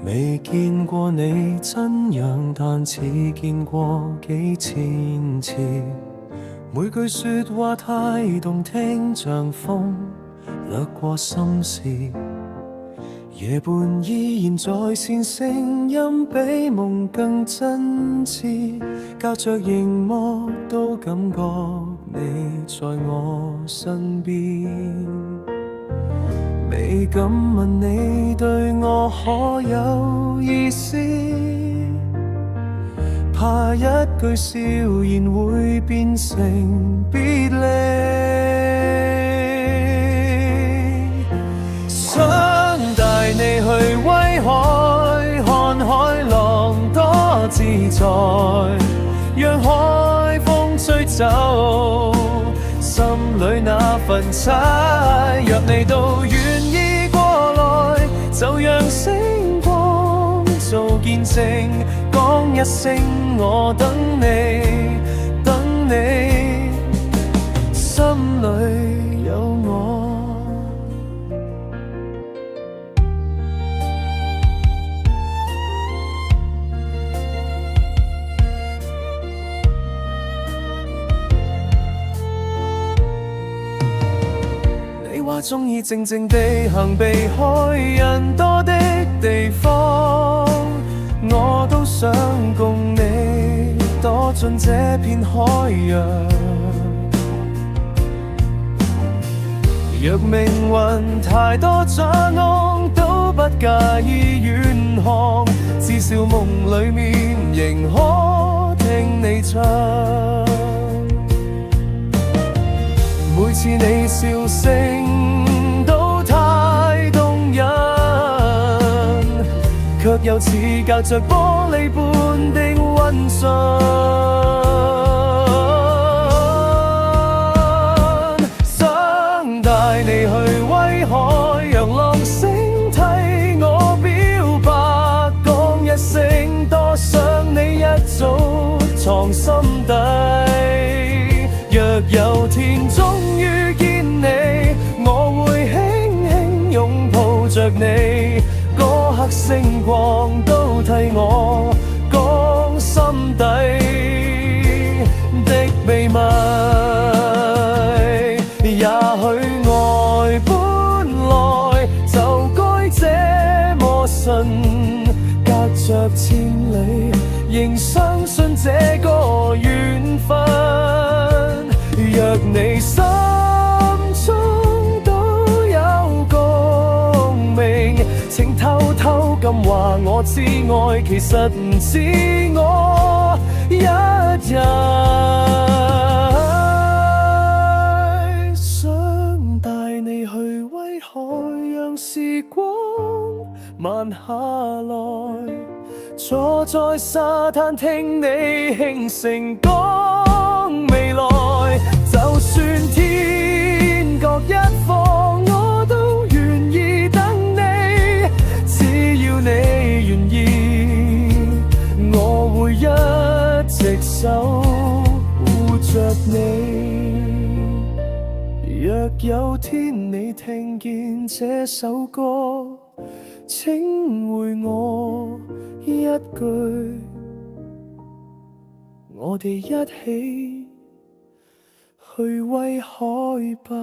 未見過你真樣，但似見過幾千次。每句說話太動聽，像風掠過心事。夜半依然在線，聲音比夢更真摯。隔着熒幕都感覺你在我身邊。未敢問你對我可有意思，怕一句笑言會變成別離。想帶你去威海，看海浪多自在，讓海風吹走心裏那份猜。若你都願意過來，就讓星光做見證，講一聲我等你，等你，心裏有我。話鍾意靜靜地行，避開人多的地方，我都想共你躲進這片海洋。若命運太多阻礙，都不介意遠航，至少夢裡面仍可聽你唱。每次你笑聲都太動人，卻又似隔着玻璃般的溫順。想帶你去威海，讓浪聲替我表白，講一聲多想你一早藏心底。若有天終於見你，我會輕輕擁抱着你，嗰刻星光都替我講心底的秘密。也許愛本來就該這麼順，隔着千里仍相信這個緣分。若你心中都有共鳴，請偷偷咁話我知，愛其實唔止我一人。想帶你去威海，讓時光慢下來，坐在沙灘聽你輕聲講未來。就算天各一方，我都願意等你，只要你願意，我會一直守護着你。若有天你聽見這首歌，請回我一句，我哋一起去威海吧。